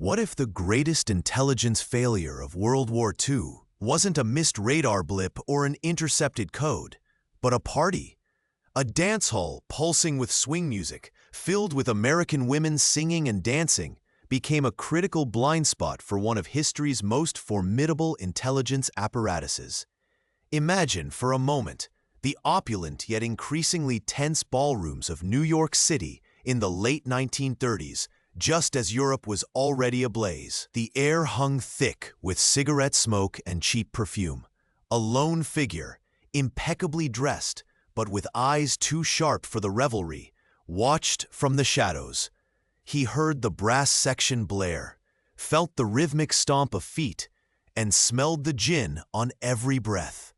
What if the greatest intelligence failure of World War II wasn't a missed radar blip or an intercepted code, but a party? A dance hall pulsing with swing music, filled with American women singing and dancing, became a critical blind spot for one of history's most formidable intelligence apparatuses. Imagine for a moment the opulent yet increasingly tense ballrooms of New York City in the late 1930s, just as Europe was already ablaze. The air hung thick with cigarette smoke and cheap perfume. A lone figure, impeccably dressed, but with eyes too sharp for the revelry, watched from the shadows. He heard the brass section blare, felt the rhythmic stomp of feet, and smelled the gin on every breath.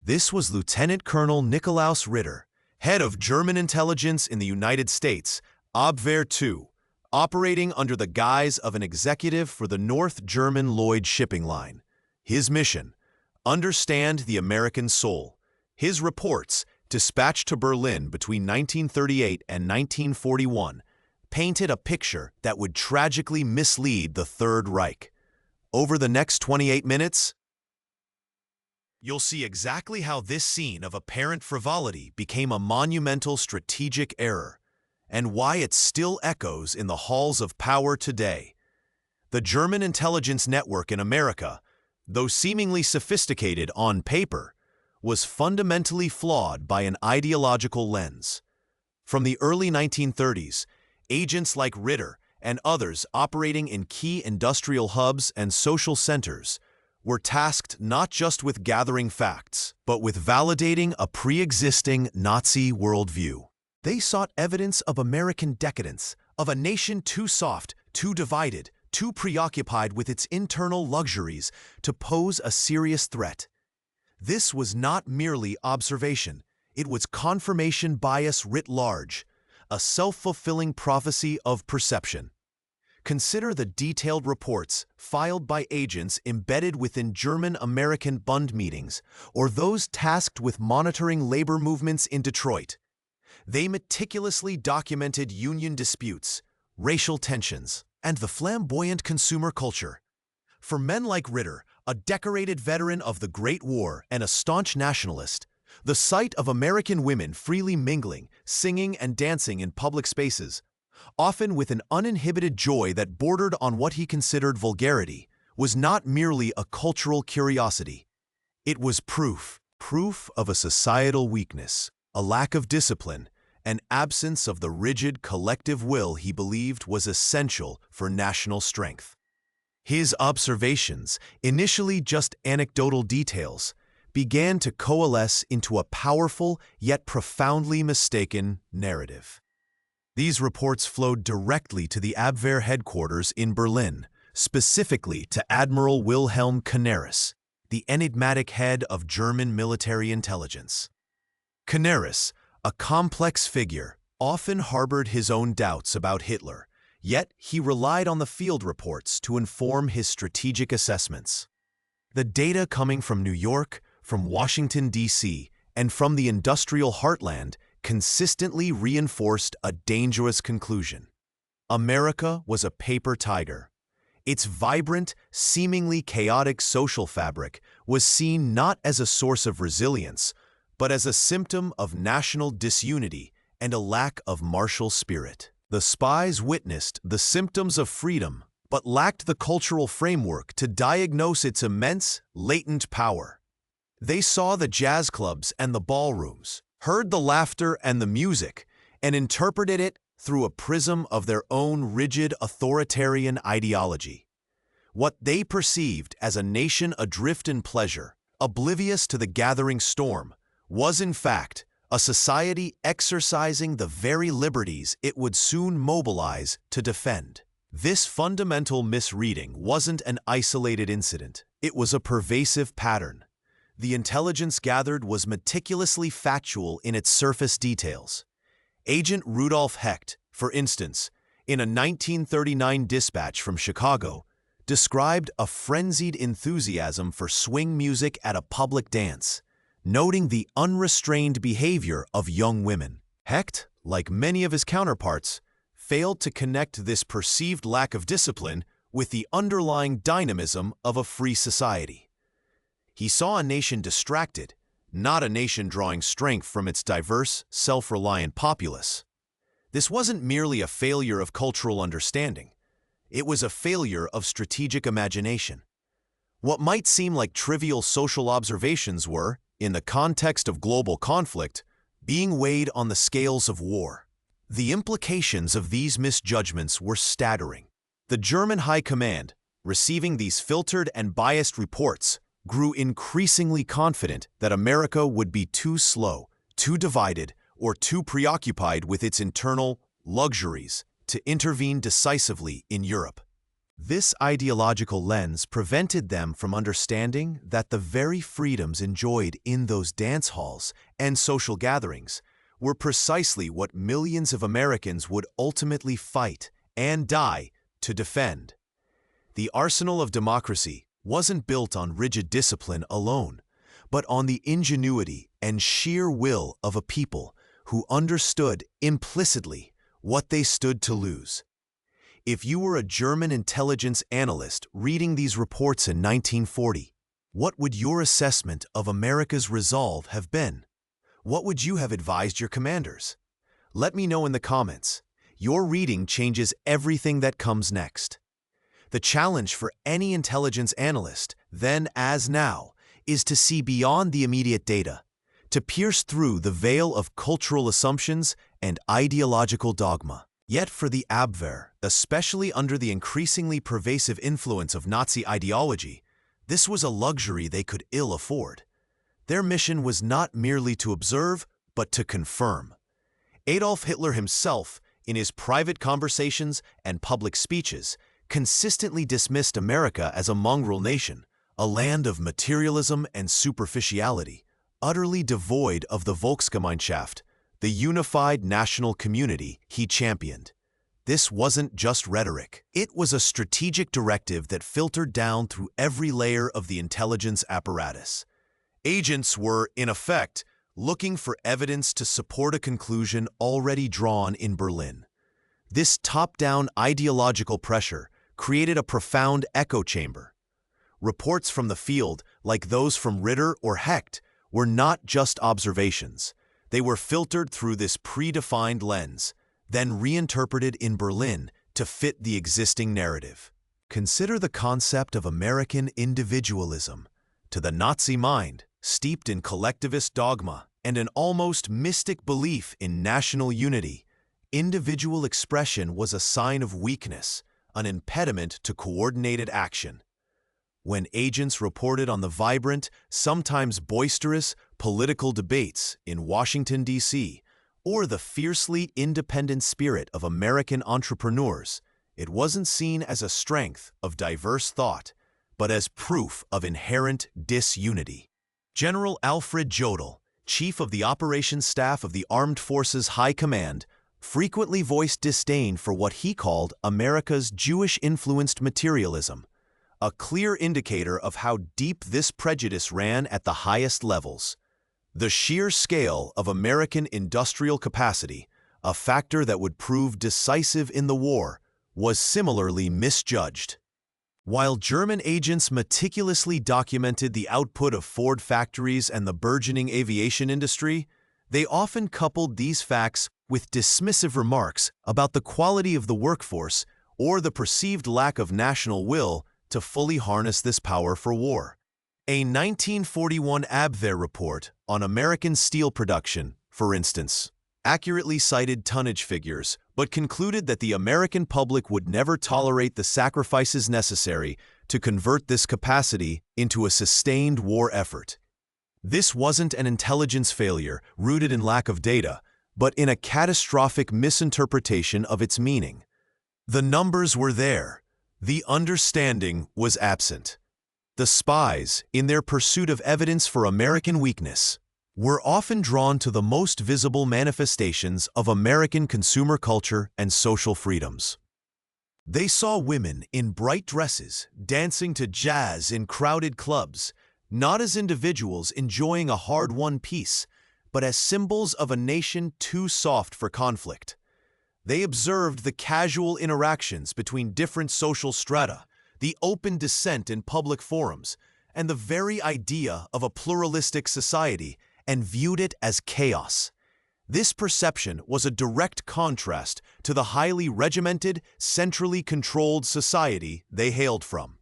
This was Lieutenant Colonel Nikolaus Ritter, head of German intelligence in the United States, Abwehr II, operating under the guise of an executive for the North German Lloyd shipping line. His mission: understand the American soul. His reports, dispatched to Berlin between 1938 and 1941, painted a picture that would tragically mislead the Third Reich. Over the next 28 minutes, you'll see exactly how this scene of apparent frivolity became a monumental strategic error, and why it still echoes in the halls of power today. The German intelligence network in America, though seemingly sophisticated on paper, was fundamentally flawed by an ideological lens. From the early 1930s, agents like Ritter and others operating in key industrial hubs and social centers were tasked not just with gathering facts, but with validating a pre-existing Nazi worldview. They sought evidence of American decadence, of a nation too soft, too divided, too preoccupied with its internal luxuries to pose a serious threat. This was not merely observation, it was confirmation bias writ large, a self-fulfilling prophecy of perception. Consider the detailed reports filed by agents embedded within German-American Bund meetings or those tasked with monitoring labor movements in Detroit. They meticulously documented union disputes, racial tensions, and the flamboyant consumer culture. For men like Ritter, a decorated veteran of the Great War and a staunch nationalist, the sight of American women freely mingling, singing, and dancing in public spaces, often with an uninhibited joy that bordered on what he considered vulgarity, was not merely a cultural curiosity. It was proof of a societal weakness, a lack of discipline, an absence of the rigid collective will he believed was essential for national strength. His observations, initially just anecdotal details, began to coalesce into a powerful yet profoundly mistaken narrative. These reports flowed directly to the Abwehr headquarters in Berlin, specifically to Admiral Wilhelm Canaris, the enigmatic head of German military intelligence. Canaris, a complex figure, often harbored his own doubts about Hitler, yet he relied on the field reports to inform his strategic assessments. The data coming from New York, from Washington, D.C., and from the industrial heartland consistently reinforced a dangerous conclusion. America was a paper tiger. Its vibrant, seemingly chaotic social fabric was seen not as a source of resilience, but as a symptom of national disunity and a lack of martial spirit. The spies witnessed the symptoms of freedom, but lacked the cultural framework to diagnose its immense, latent power. They saw the jazz clubs and the ballrooms, heard the laughter and the music, and interpreted it through a prism of their own rigid authoritarian ideology. What they perceived as a nation adrift in pleasure, oblivious to the gathering storm, was in fact a society exercising the very liberties it would soon mobilize to defend. This fundamental misreading wasn't an isolated incident. It was a pervasive pattern. The intelligence gathered was meticulously factual in its surface details. Agent Rudolf Hecht, for instance, in a 1939 dispatch from Chicago, described a frenzied enthusiasm for swing music at a public dance, noting the unrestrained behavior of young women. Hecht, like many of his counterparts, failed to connect this perceived lack of discipline with the underlying dynamism of a free society. He saw a nation distracted, not a nation drawing strength from its diverse, self-reliant populace. This wasn't merely a failure of cultural understanding. It was a failure of strategic imagination. What might seem like trivial social observations were, in the context of global conflict, being weighed on the scales of war. The implications of these misjudgments were staggering. The German High Command, receiving these filtered and biased reports, grew increasingly confident that America would be too slow, too divided, or too preoccupied with its internal luxuries to intervene decisively in Europe. This ideological lens prevented them from understanding that the very freedoms enjoyed in those dance halls and social gatherings were precisely what millions of Americans would ultimately fight and die to defend. The arsenal of democracy wasn't built on rigid discipline alone, but on the ingenuity and sheer will of a people who understood implicitly what they stood to lose. If you were a German intelligence analyst reading these reports in 1940, what would your assessment of America's resolve have been? What would you have advised your commanders? Let me know in the comments. Your reading changes everything that comes next. The challenge for any intelligence analyst, then as now, is to see beyond the immediate data, to pierce through the veil of cultural assumptions and ideological dogma. Yet for the Abwehr, especially under the increasingly pervasive influence of Nazi ideology, this was a luxury they could ill afford. Their mission was not merely to observe, but to confirm. Adolf Hitler himself, in his private conversations and public speeches, consistently dismissed America as a mongrel nation, a land of materialism and superficiality, utterly devoid of the Volksgemeinschaft, the unified national community he championed. This wasn't just rhetoric. It was a strategic directive that filtered down through every layer of the intelligence apparatus. Agents were, in effect, looking for evidence to support a conclusion already drawn in Berlin. This top-down ideological pressure created a profound echo chamber. Reports from the field, like those from Ritter or Hecht, were not just observations. They were filtered through this predefined lens, then reinterpreted in Berlin to fit the existing narrative. Consider the concept of American individualism. To the Nazi mind, steeped in collectivist dogma and an almost mystic belief in national unity, individual expression was a sign of weakness, an impediment to coordinated action. When agents reported on the vibrant, sometimes boisterous, political debates in Washington, D.C., or the fiercely independent spirit of American entrepreneurs, it wasn't seen as a strength of diverse thought, but as proof of inherent disunity. General Alfred Jodl, chief of the operations staff of the Armed Forces High Command, frequently voiced disdain for what he called America's Jewish-influenced materialism, a clear indicator of how deep this prejudice ran at the highest levels. The sheer scale of American industrial capacity, a factor that would prove decisive in the war, was similarly misjudged. While German agents meticulously documented the output of Ford factories and the burgeoning aviation industry, they often coupled these facts with dismissive remarks about the quality of the workforce or the perceived lack of national will to fully harness this power for war. A 1941 Abwehr report on American steel production, for instance, accurately cited tonnage figures, but concluded that the American public would never tolerate the sacrifices necessary to convert this capacity into a sustained war effort. This wasn't an intelligence failure rooted in lack of data, but in a catastrophic misinterpretation of its meaning. The numbers were there. The understanding was absent. The spies, in their pursuit of evidence for American weakness, were often drawn to the most visible manifestations of American consumer culture and social freedoms. They saw women in bright dresses dancing to jazz in crowded clubs, not as individuals enjoying a hard-won peace, but as symbols of a nation too soft for conflict. They observed the casual interactions between different social strata, the open dissent in public forums, and the very idea of a pluralistic society, and viewed it as chaos. This perception was a direct contrast to the highly regimented, centrally controlled society they hailed from.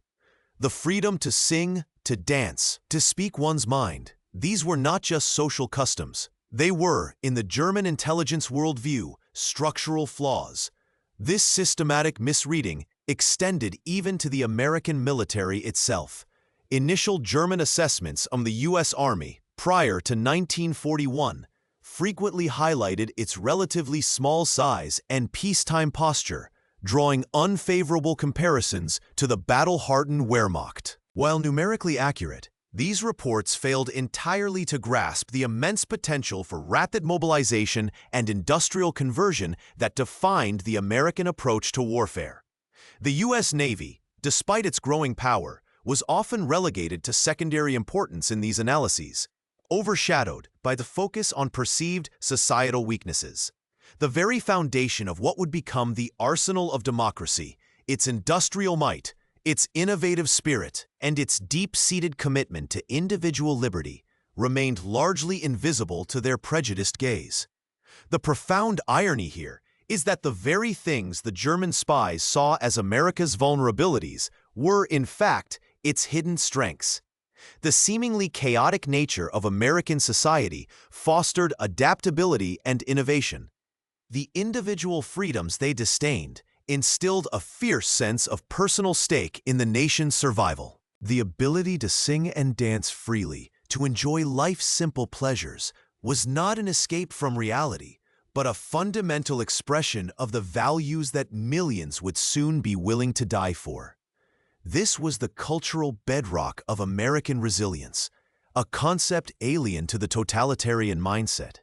The freedom to sing, to dance, to speak one's mind, these were not just social customs. They were, in the German intelligence worldview, structural flaws. This systematic misreading extended even to the American military itself. Initial German assessments of the U.S. Army, prior to 1941, frequently highlighted its relatively small size and peacetime posture, drawing unfavorable comparisons to the battle-hardened Wehrmacht. While numerically accurate, these reports failed entirely to grasp the immense potential for rapid mobilization and industrial conversion that defined the American approach to warfare. The U.S. Navy, despite its growing power, was often relegated to secondary importance in these analyses, overshadowed by the focus on perceived societal weaknesses. The very foundation of what would become the arsenal of democracy, its industrial might, its innovative spirit, and its deep-seated commitment to individual liberty, remained largely invisible to their prejudiced gaze. The profound irony here is that the very things the German spies saw as America's vulnerabilities were, in fact, its hidden strengths. The seemingly chaotic nature of American society fostered adaptability and innovation. The individual freedoms they disdained instilled a fierce sense of personal stake in the nation's survival. The ability to sing and dance freely, to enjoy life's simple pleasures, was not an escape from reality, but a fundamental expression of the values that millions would soon be willing to die for. This was the cultural bedrock of American resilience, a concept alien to the totalitarian mindset.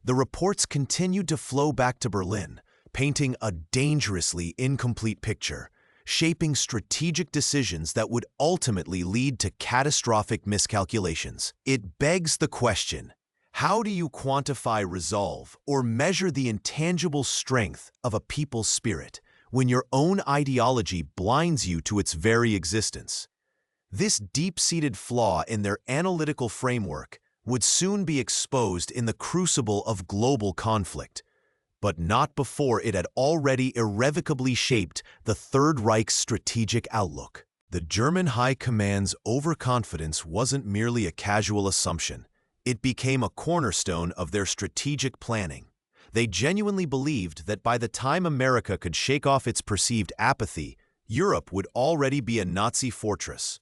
The reports continued to flow back to Berlin, painting a dangerously incomplete picture, shaping strategic decisions that would ultimately lead to catastrophic miscalculations. It begs the question, how do you quantify resolve or measure the intangible strength of a people's spirit when your own ideology blinds you to its very existence? This deep-seated flaw in their analytical framework would soon be exposed in the crucible of global conflict, but not before it had already irrevocably shaped the Third Reich's strategic outlook. The German High Command's overconfidence wasn't merely a casual assumption. It became a cornerstone of their strategic planning. They genuinely believed that by the time America could shake off its perceived apathy, Europe would already be a Nazi fortress.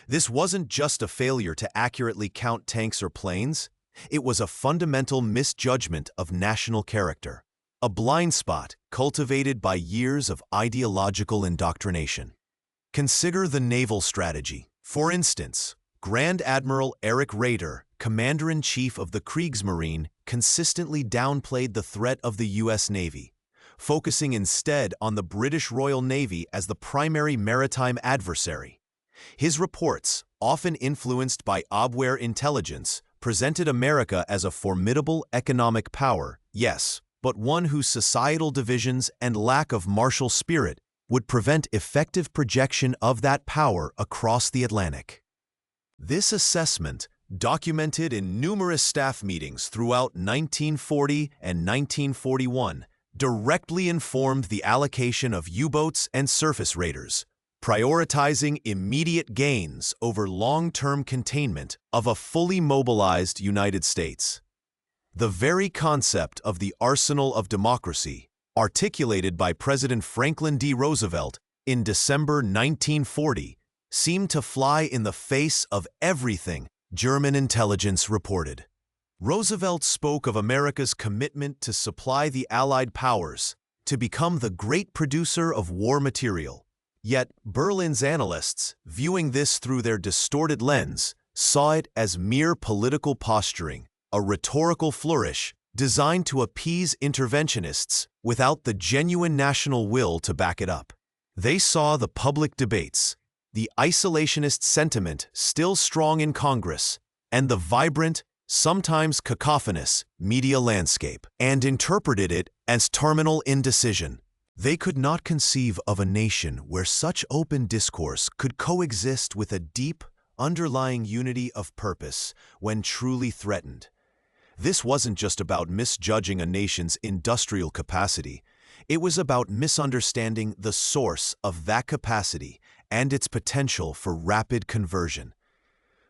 This wasn't just a failure to accurately count tanks or planes. It was a fundamental misjudgment of national character, a blind spot cultivated by years of ideological indoctrination. Consider the naval strategy. For instance, Grand Admiral Erich Raeder, Commander-in-Chief of the Kriegsmarine, consistently downplayed the threat of the U.S. Navy, focusing instead on the British Royal Navy as the primary maritime adversary. His reports, often influenced by Abwehr intelligence, presented America as a formidable economic power, yes, but one whose societal divisions and lack of martial spirit would prevent effective projection of that power across the Atlantic. This assessment, documented in numerous staff meetings throughout 1940 and 1941, directly informed the allocation of U-boats and surface raiders, prioritizing immediate gains over long-term containment of a fully mobilized United States. The very concept of the arsenal of democracy, articulated by President Franklin D. Roosevelt in December 1940, seemed to fly in the face of everything German intelligence reported. Roosevelt spoke of America's commitment to supply the Allied powers to become the great producer of war material. Yet Berlin's analysts, viewing this through their distorted lens, saw it as mere political posturing, a rhetorical flourish designed to appease interventionists without the genuine national will to back it up. They saw the public debates, the isolationist sentiment still strong in Congress, and the vibrant, sometimes cacophonous, media landscape, and interpreted it as terminal indecision. They could not conceive of a nation where such open discourse could coexist with a deep, underlying unity of purpose when truly threatened. This wasn't just about misjudging a nation's industrial capacity. It was about misunderstanding the source of that capacity and its potential for rapid conversion.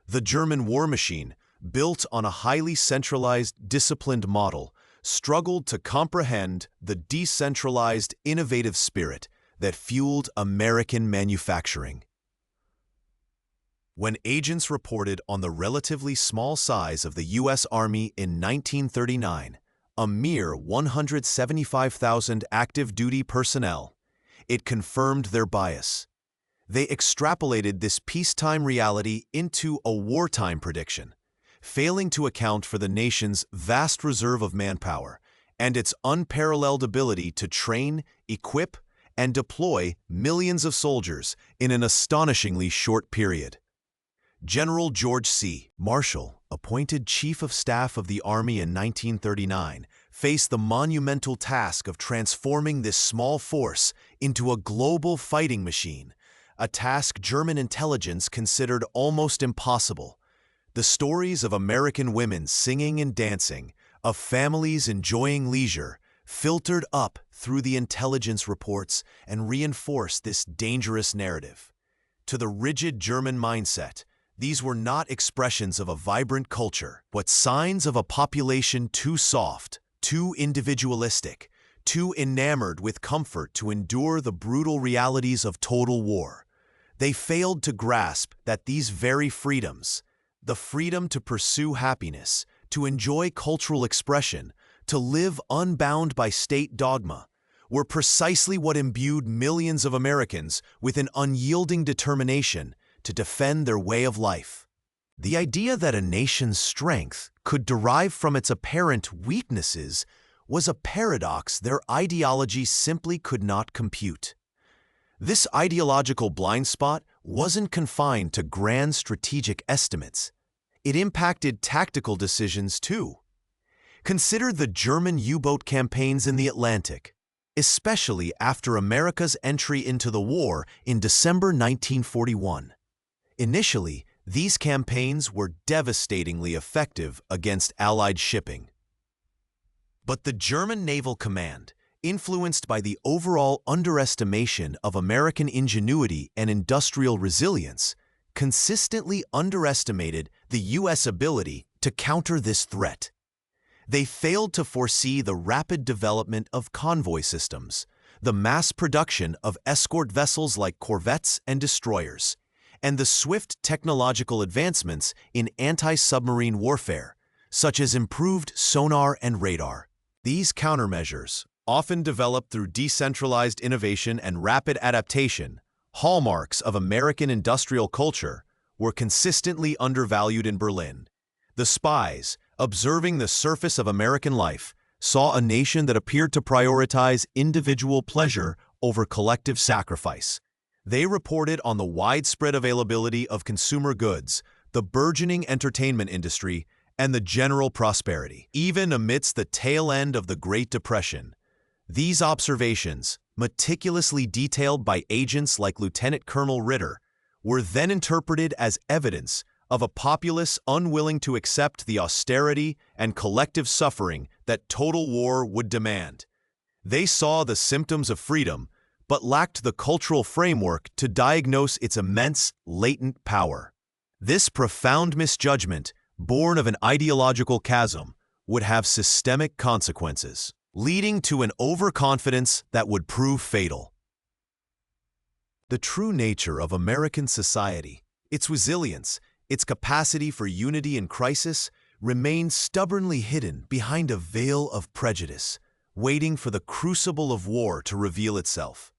The German war machine, built on a highly centralized, disciplined model, struggled to comprehend the decentralized, innovative spirit that fueled American manufacturing. When agents reported on the relatively small size of the U.S. Army in 1939, a mere 175,000 active-duty personnel, it confirmed their bias. They extrapolated this peacetime reality into a wartime prediction, failing to account for the nation's vast reserve of manpower and its unparalleled ability to train, equip, and deploy millions of soldiers in an astonishingly short period. General George C. Marshall, appointed Chief of Staff of the Army in 1939, faced the monumental task of transforming this small force into a global fighting machine, a task German intelligence considered almost impossible. The stories of American women singing and dancing, of families enjoying leisure, filtered up through the intelligence reports and reinforced this dangerous narrative. To the rigid German mindset, these were not expressions of a vibrant culture, but signs of a population too soft, too individualistic, too enamored with comfort to endure the brutal realities of total war. They failed to grasp that these very freedoms, the freedom to pursue happiness, to enjoy cultural expression, to live unbound by state dogma, were precisely what imbued millions of Americans with an unyielding determination to defend their way of life. The idea that a nation's strength could derive from its apparent weaknesses was a paradox their ideology simply could not compute. This ideological blind spot wasn't confined to grand strategic estimates. It impacted tactical decisions too. Consider the German U-boat campaigns in the Atlantic, especially after America's entry into the war in December 1941. Initially, these campaigns were devastatingly effective against Allied shipping. But the German Naval Command, influenced by the overall underestimation of American ingenuity and industrial resilience, consistently underestimated the U.S. ability to counter this threat. They failed to foresee the rapid development of convoy systems, the mass production of escort vessels like corvettes and destroyers, and the swift technological advancements in anti-submarine warfare, such as improved sonar and radar. These countermeasures, often developed through decentralized innovation and rapid adaptation, hallmarks of American industrial culture, were consistently undervalued in Berlin. The Spies, observing the surface of American life, saw a nation that appeared to prioritize individual pleasure over collective sacrifice. They reported on the widespread availability of consumer goods, the burgeoning entertainment industry, and the general prosperity, even amidst the tail end of the Great Depression. These observations, meticulously detailed by agents like Lieutenant Colonel Ritter, were then interpreted as evidence of a populace unwilling to accept the austerity and collective suffering that total war would demand. They saw the symptoms of freedom, but lacked the cultural framework to diagnose its immense, latent power. This profound misjudgment, born of an ideological chasm, would have systemic consequences, leading to an overconfidence that would prove fatal. The true nature of American society, its resilience, its capacity for unity in crisis, remained stubbornly hidden behind a veil of prejudice, waiting for the crucible of war to reveal itself.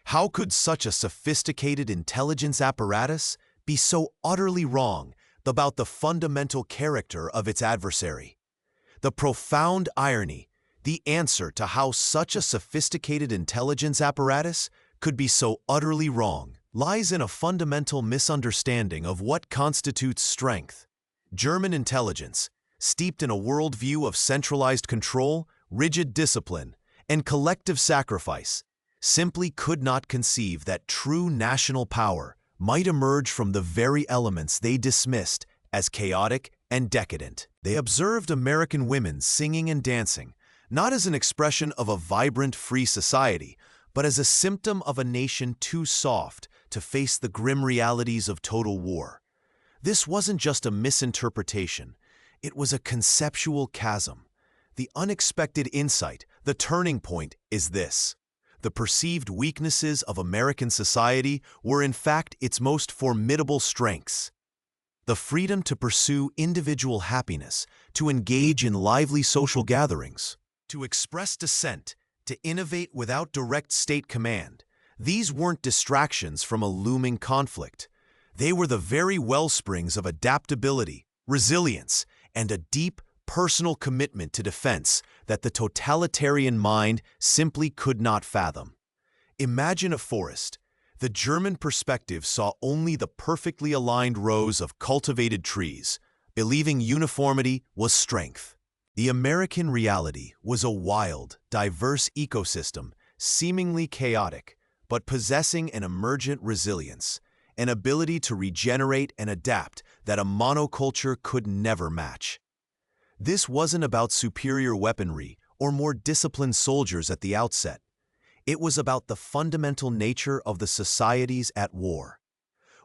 How could such a sophisticated intelligence apparatus be so utterly wrong about the fundamental character of its adversary? The profound irony, the answer to how such a sophisticated intelligence apparatus could be so utterly wrong, lies in a fundamental misunderstanding of what constitutes strength. German intelligence, steeped in a worldview of centralized control, rigid discipline, and collective sacrifice, simply could not conceive that true national power might emerge from the very elements they dismissed as chaotic and decadent. They observed American women singing and dancing, not as an expression of a vibrant, free society, but as a symptom of a nation too soft to face the grim realities of total war. This wasn't just a misinterpretation, it was a conceptual chasm. The unexpected insight, the turning point, is this. The perceived weaknesses of American society were in fact its most formidable strengths. The freedom to pursue individual happiness, to engage in lively social gatherings, to express dissent, to innovate without direct state command. These weren't distractions from a looming conflict. They were the very wellsprings of adaptability, resilience, and a deep, personal commitment to defense that the totalitarian mind simply could not fathom. Imagine a forest. The German perspective saw only the perfectly aligned rows of cultivated trees, believing uniformity was strength. The American reality was a wild, diverse ecosystem, seemingly chaotic, but possessing an emergent resilience, an ability to regenerate and adapt that a monoculture could never match. This wasn't about superior weaponry or more disciplined soldiers at the outset. It was about the fundamental nature of the societies at war.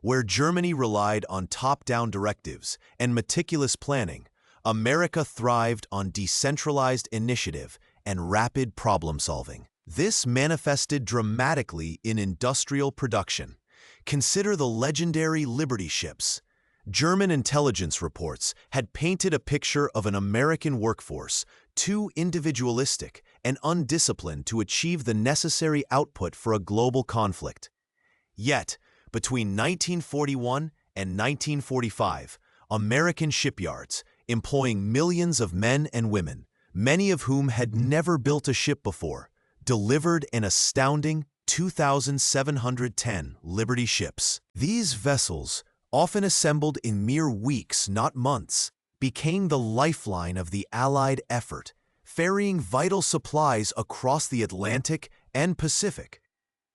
Where Germany relied on top-down directives and meticulous planning, America thrived on decentralized initiative and rapid problem-solving. This manifested dramatically in industrial production. Consider the legendary Liberty ships. German intelligence reports had painted a picture of an American workforce too individualistic and undisciplined to achieve the necessary output for a global conflict. Yet, between 1941 and 1945, American shipyards, employing millions of men and women, many of whom had never built a ship before, delivered an astounding 2,710 Liberty ships. These vessels, often assembled in mere weeks, not months, became the lifeline of the Allied effort, ferrying vital supplies across the Atlantic and Pacific,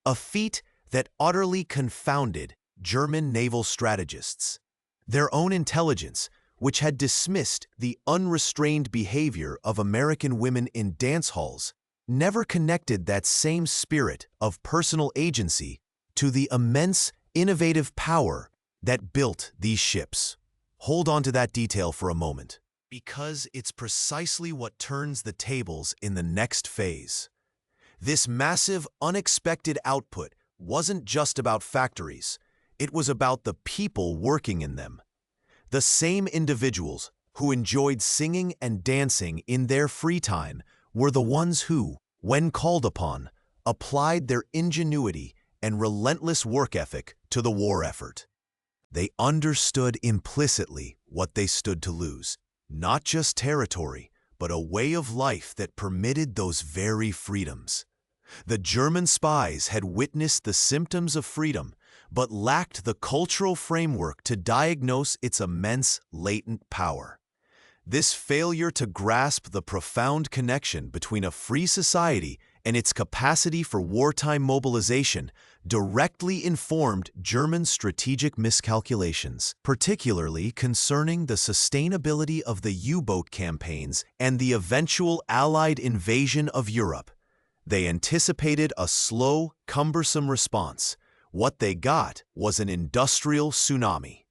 a feat that utterly confounded German naval strategists. Their own intelligence, which had dismissed the unrestrained behavior of American women in dance halls, never connected that same spirit of personal agency to the immense, innovative power that built these ships. Hold on to that detail for a moment, because it's precisely what turns the tables in the next phase. This massive, unexpected output wasn't just about factories, it was about the people working in them. The same individuals who enjoyed singing and dancing in their free time were the ones who, when called upon, applied their ingenuity and relentless work ethic to the war effort. They understood implicitly what they stood to lose, not just territory, but a way of life that permitted those very freedoms. The German spies had witnessed the symptoms of freedom, but lacked the cultural framework to diagnose its immense latent power. This failure to grasp the profound connection between a free society and its capacity for wartime mobilization directly informed German strategic miscalculations, particularly concerning the sustainability of the U-boat campaigns and the eventual Allied invasion of Europe. They anticipated a slow, cumbersome response. What they got was an industrial tsunami.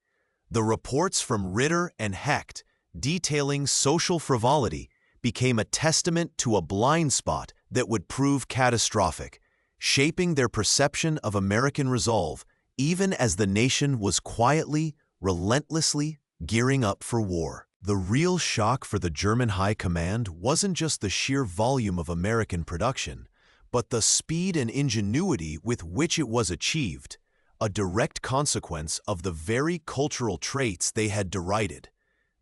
The reports from Ritter and Hecht detailing social frivolity became a testament to a blind spot that would prove catastrophic, shaping their perception of American resolve even as the nation was quietly, relentlessly gearing up for war. The real shock for the German High Command wasn't just the sheer volume of American production, but the speed and ingenuity with which it was achieved, a direct consequence of the very cultural traits they had derided.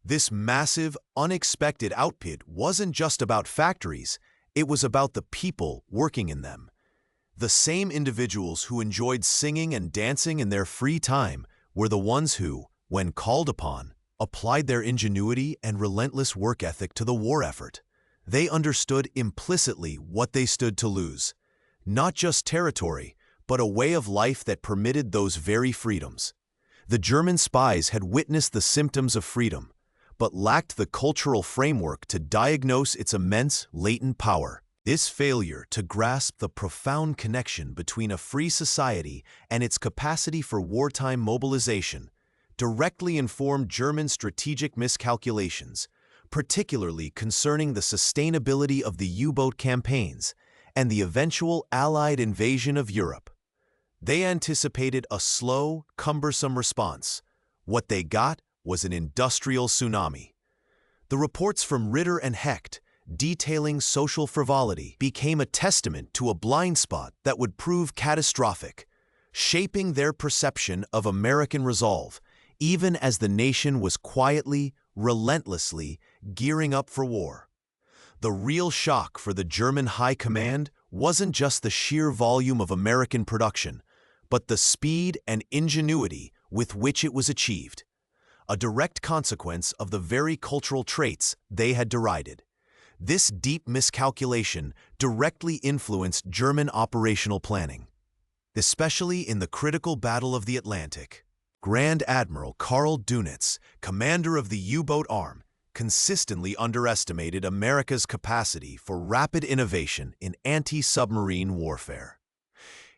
This massive, unexpected output wasn't just about factories, it was about the people working in them. The same individuals who enjoyed singing and dancing in their free time were the ones who, when called upon, applied their ingenuity and relentless work ethic to the war effort. They understood implicitly what they stood to lose, not just territory, but a way of life that permitted those very freedoms. The German spies had witnessed the symptoms of freedom, but lacked the cultural framework to diagnose its immense latent power. This failure to grasp the profound connection between a free society and its capacity for wartime mobilization directly informed German strategic miscalculations, particularly concerning the sustainability of the U-boat campaigns and the eventual Allied invasion of Europe. They anticipated a slow, cumbersome response. What they got was an industrial tsunami. The reports from Ritter and Hecht detailing social frivolity became a testament to a blind spot that would prove catastrophic, shaping their perception of American resolve, even as the nation was quietly, relentlessly gearing up for war. The real shock for the German high command wasn't just the sheer volume of American production, but the speed and ingenuity with which it was achieved, a direct consequence of the very cultural traits they had derided. This deep miscalculation directly influenced German operational planning, especially in the critical Battle of the Atlantic. Grand Admiral Karl Dönitz, commander of the U-boat arm, consistently underestimated America's capacity for rapid innovation in anti-submarine warfare.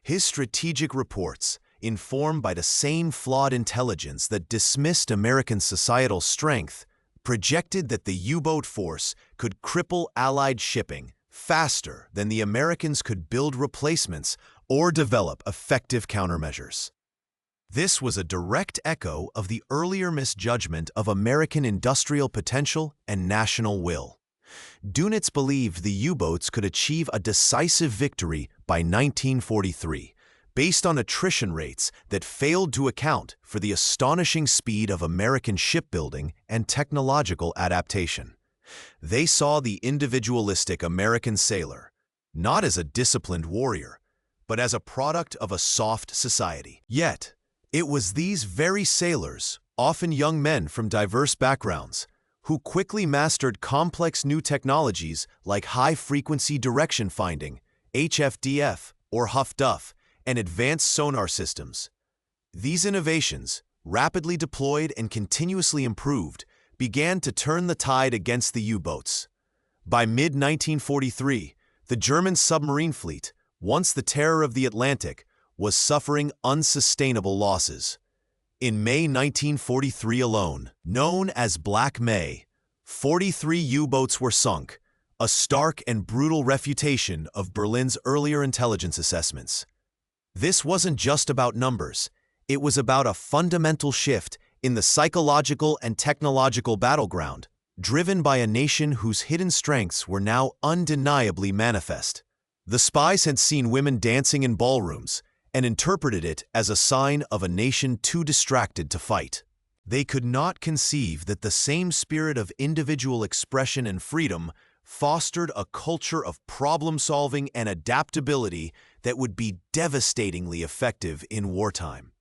His strategic reports, informed by the same flawed intelligence that dismissed American societal strength, projected that the U-boat force could cripple Allied shipping faster than the Americans could build replacements or develop effective countermeasures. This was a direct echo of the earlier misjudgment of American industrial potential and national will. Dönitz believed the U-boats could achieve a decisive victory by 1943, based on attrition rates that failed to account for the astonishing speed of American shipbuilding and technological adaptation. They saw the individualistic American sailor not as a disciplined warrior, but as a product of a soft society. Yet, it was these very sailors, often young men from diverse backgrounds, who quickly mastered complex new technologies like high-frequency direction finding, HFDF, or HFDUF, and advanced sonar systems. These innovations, rapidly deployed and continuously improved, began to turn the tide against the U-boats. By mid-1943, the German submarine fleet, once the terror of the Atlantic, was suffering unsustainable losses. In May 1943 alone, known as Black May, 43 U-boats were sunk, a stark and brutal refutation of Berlin's earlier intelligence assessments. This wasn't just about numbers, it was about a fundamental shift in the psychological and technological battleground, driven by a nation whose hidden strengths were now undeniably manifest. The spies had seen women dancing in ballrooms and interpreted it as a sign of a nation too distracted to fight. They could not conceive that the same spirit of individual expression and freedom fostered a culture of problem-solving and adaptability that would be devastatingly effective in wartime.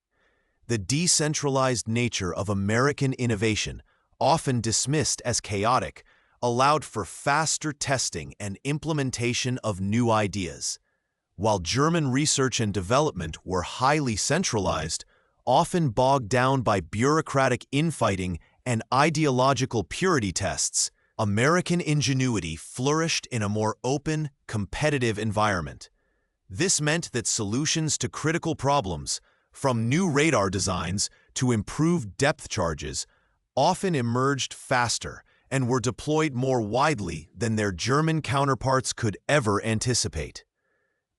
The decentralized nature of American innovation, often dismissed as chaotic, allowed for faster testing and implementation of new ideas. While German research and development were highly centralized, often bogged down by bureaucratic infighting and ideological purity tests, American ingenuity flourished in a more open, competitive environment. This meant that solutions to critical problems, from new radar designs to improved depth charges, often emerged faster and were deployed more widely than their German counterparts could ever anticipate.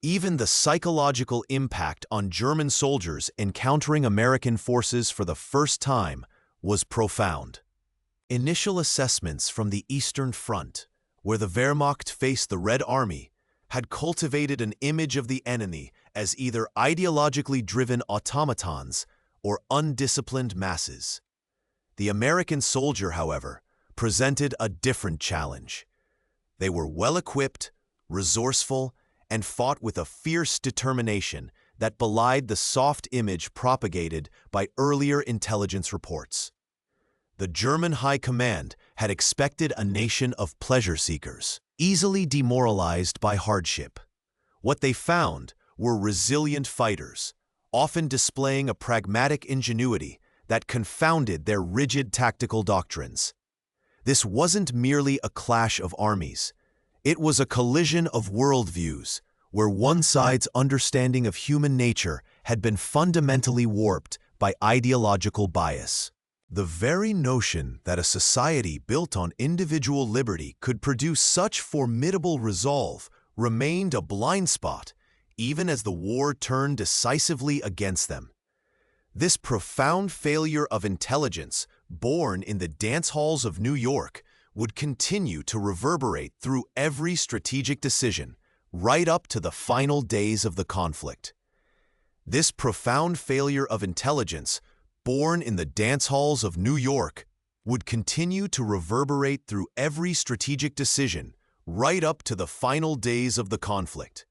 Even the psychological impact on German soldiers encountering American forces for the first time was profound. Initial assessments from the Eastern Front, where the Wehrmacht faced the Red Army, had cultivated an image of the enemy as either ideologically driven automatons or undisciplined masses. The American soldier, however, presented a different challenge. They were well-equipped, resourceful, and fought with a fierce determination that belied the soft image propagated by earlier intelligence reports. The German High Command had expected a nation of pleasure seekers, easily demoralized by hardship. What they found were resilient fighters, often displaying a pragmatic ingenuity that confounded their rigid tactical doctrines. This wasn't merely a clash of armies. It was a collision of worldviews, where one side's understanding of human nature had been fundamentally warped by ideological bias. The very notion that a society built on individual liberty could produce such formidable resolve remained a blind spot, even as the war turned decisively against them. This profound failure of intelligence, born in the dance halls of New York, would continue to reverberate through every strategic decision, right up to the final days of the conflict. This profound failure of intelligence, born in the dance halls of New York, would continue to reverberate through every strategic decision, right up to the final days of the conflict.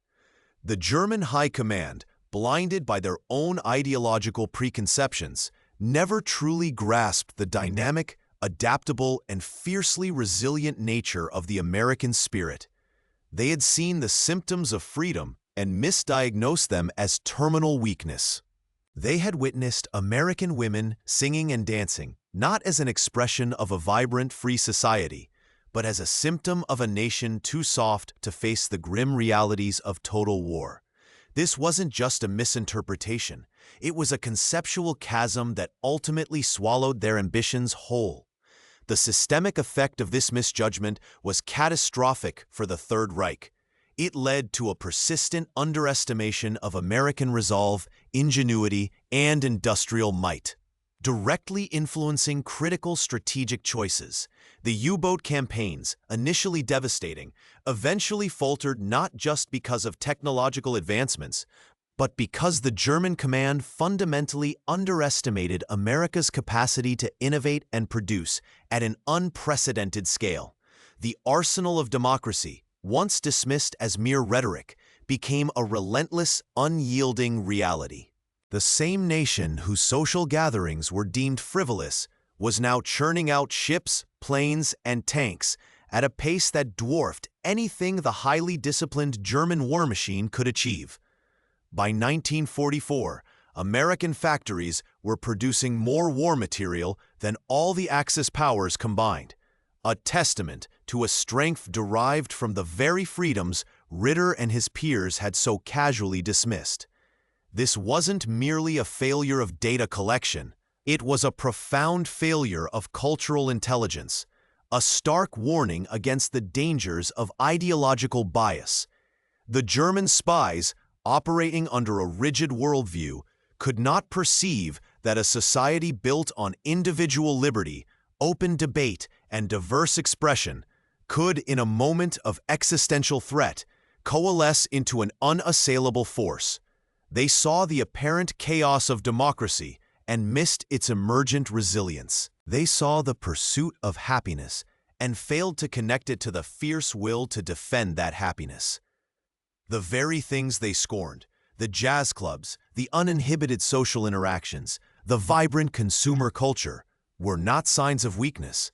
The German High Command, blinded by their own ideological preconceptions, never truly grasped the dynamic, adaptable, and fiercely resilient nature of the American spirit. They had seen the symptoms of freedom and misdiagnosed them as terminal weakness. They had witnessed American women singing and dancing, not as an expression of a vibrant, free society, but as a symptom of a nation too soft to face the grim realities of total war. This wasn't just a misinterpretation. It was a conceptual chasm that ultimately swallowed their ambitions whole. The systemic effect of this misjudgment was catastrophic for the Third Reich. It led to a persistent underestimation of American resolve, ingenuity, and industrial might. Directly influencing critical strategic choices, the U-boat campaigns, initially devastating, eventually faltered not just because of technological advancements, but because the German command fundamentally underestimated America's capacity to innovate and produce at an unprecedented scale. The arsenal of democracy, once dismissed as mere rhetoric, became a relentless, unyielding reality. The same nation whose social gatherings were deemed frivolous was now churning out ships, planes, and tanks at a pace that dwarfed anything the highly disciplined German war machine could achieve. By 1944, American factories were producing more war material than all the Axis powers combined, a testament to a strength derived from the very freedoms Ritter and his peers had so casually dismissed. This wasn't merely a failure of data collection, it was a profound failure of cultural intelligence, a stark warning against the dangers of ideological bias. The German spies, operating under a rigid worldview, could not perceive that a society built on individual liberty, open debate, and diverse expression could, in a moment of existential threat, coalesce into an unassailable force. They saw the apparent chaos of democracy and missed its emergent resilience. They saw the pursuit of happiness and failed to connect it to the fierce will to defend that happiness. The very things they scorned, the jazz clubs, the uninhibited social interactions, the vibrant consumer culture, were not signs of weakness,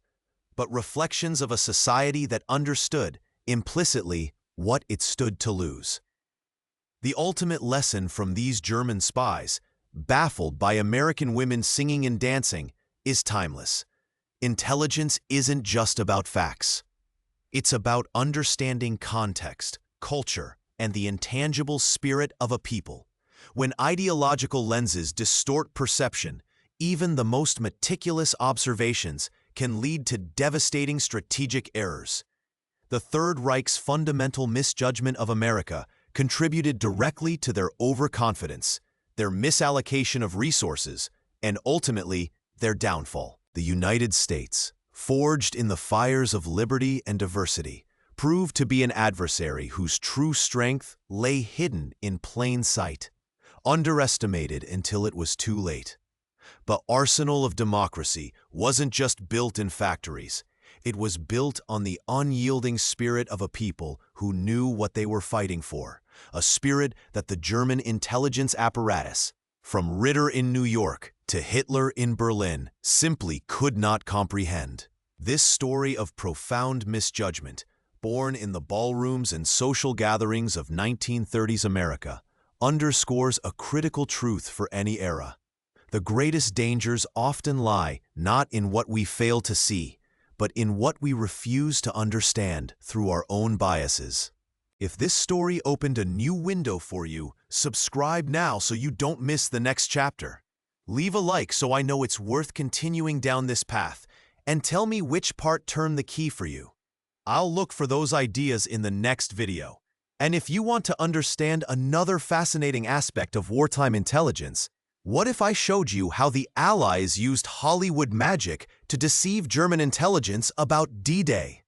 but reflections of a society that understood, implicitly, what it stood to lose. The ultimate lesson from these German spies, baffled by American women singing and dancing, is timeless. Intelligence isn't just about facts. It's about understanding context, culture, and the intangible spirit of a people. When ideological lenses distort perception, even the most meticulous observations can lead to devastating strategic errors. The Third Reich's fundamental misjudgment of America contributed directly to their overconfidence, their misallocation of resources, and ultimately, their downfall. The United States, forged in the fires of liberty and diversity, proved to be an adversary whose true strength lay hidden in plain sight, underestimated until it was too late. The arsenal of democracy wasn't just built in factories. It was built on the unyielding spirit of a people who knew what they were fighting for, a spirit that the German intelligence apparatus, from Ritter in New York to Hitler in Berlin simply could not comprehend. This story of profound misjudgment, born in the ballrooms and social gatherings of 1930s America, underscores a critical truth for any era. The greatest dangers often lie not in what we fail to see, but in what we refuse to understand through our own biases. If this story opened a new window for you, subscribe now so you don't miss the next chapter. Leave a like so I know it's worth continuing down this path, and tell me which part turned the key for you. I'll look for those ideas in the next video. And if you want to understand another fascinating aspect of wartime intelligence, what if I showed you how the Allies used Hollywood magic to deceive German intelligence about D-Day?